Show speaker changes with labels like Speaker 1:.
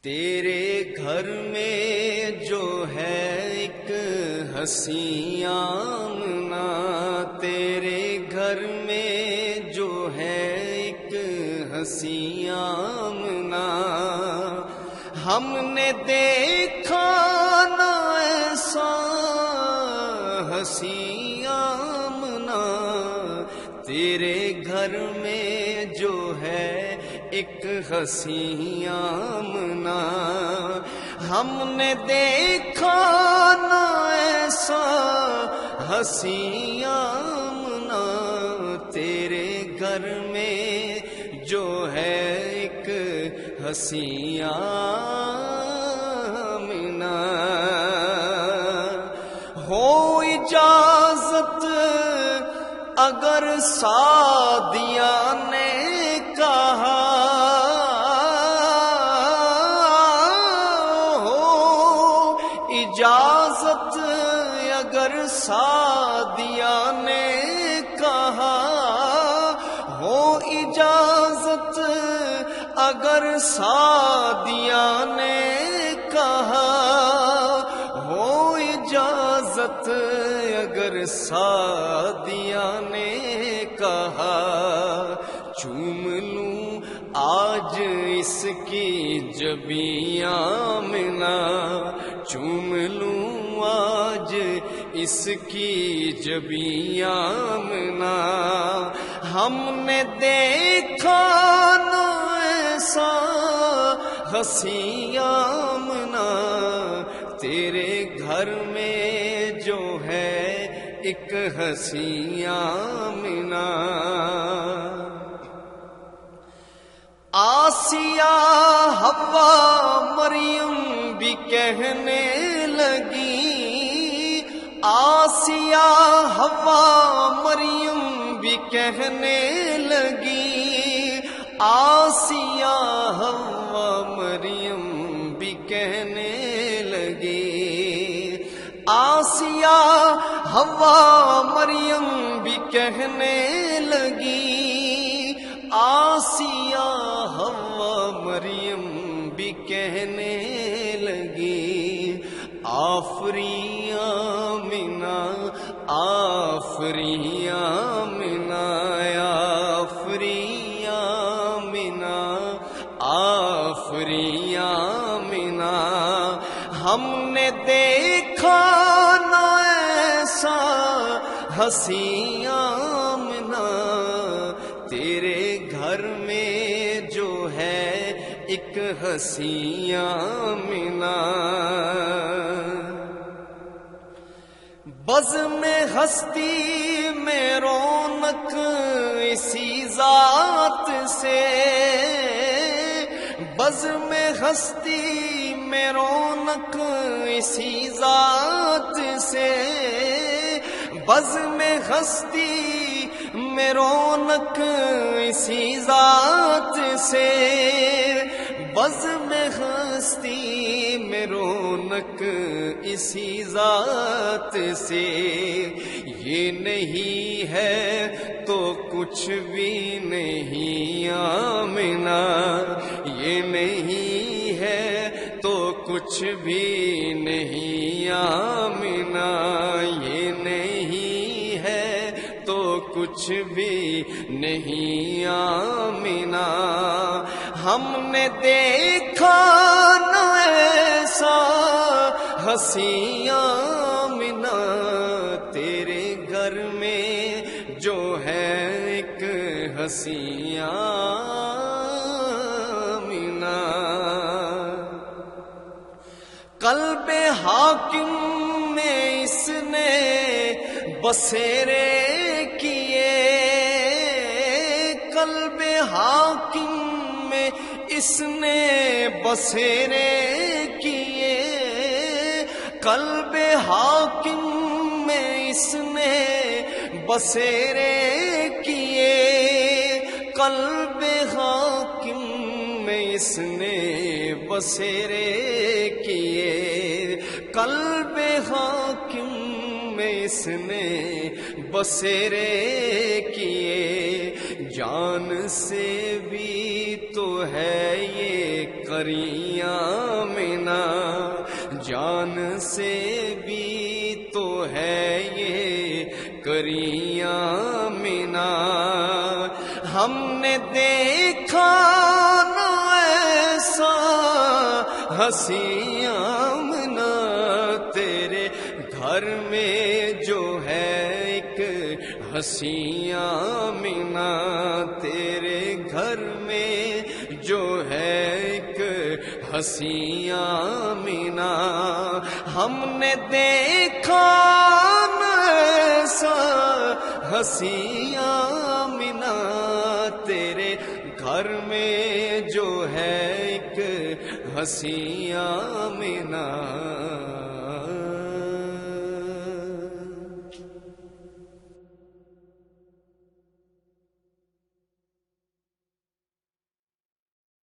Speaker 1: تیرے گھر میں جو ہے ایک حسین آمنہ، تیرے گھر میں جو ہے ایک حسین آمنہ، ہم نے دیکھا نہ ایسا حسین آمنہ، تیرے گھر میں جو ہے ایک حسین آمنہ، ہم نے دیکھا نہ ایسا حسین آمنہ، تیرے گھر میں جو ہے ایک حسین آمنہ، ہو اجازت اگر سعدیہ نے کہا، اجازت اگر سعدیہ نے کہا، ہو اجازت اگر سعدیہ نے کہا، ہو اجازت اگر سعدیہ نے کہا، چوم لوں آج اس کی جبین آمنہ، چوم لوں آج اس کی جبین آمنہ، ہم نے دیکھا نہ ایسا حسین آمنہ، تیرے گھر میں جو ہے ایک حسین آمنہ، آسیہ حوا مریم بھی کہنے لگی، آسیہ حوا مریم بھی کہنے لگی، آسیہ حوا مریم بھی کہنے لگی، آسیہ حوا مریم بھی کہنے لگی، آسیہ حوا مریم بھی کہنے لگی، آفرین آمنہ، آفرین آمنہ، آفرین آمنہ، آفرین آمنہ، ہم نے دیکھا نہ ایسا حسین آمنہ، تیرے گھر میں جو ہے ایک حسین آمنہ، بزم ہستی میں رونق اسی ذات سے، بزم ہستی میں رونق اسی ذات سے، بزم ہستی میں رونق اسی ذات سے، بزم ہستی میں رونق اسی ذات سے، یہ نہیں ہے تو کچھ بھی نہیں آمنہ، یہ نہیں ہے تو کچھ بھی نہیں آمنہ، یہ نہیں ہے تو کچھ بھی نہیں آمنہ، ہم نے دیکھا نہ ایسا حسین آمنہ، تیرے گھر میں جو ہے ایک حسین آمنہ، قلب حاکم میں اس نے بسیرے کیے، قلب حاکم میں اس نے بسیرے کیے، قلب حاکم میں اس نے بسیرے کیے، قلب حاکم میں اس نے بسیرے کیے، قلب حاکم میں اس نے بسیرے کیے، جان سے بھی تو ہے یہ ہریاں منا، جان سے بھی تو ہے یہ کریاں منا۔ ہم نے دیکھا نہ ایسا ہنسیاں منا، تیرے گھر میں جو ہے ایک ہنسیاں منا، تیرے گھر میں جو ہے ایک ہنسیاں منا۔ ہم نے دیکھا نہ ایسا ہنسیاں منا، تیرے گھر میں جو ہے ایک ہنسیاں منا۔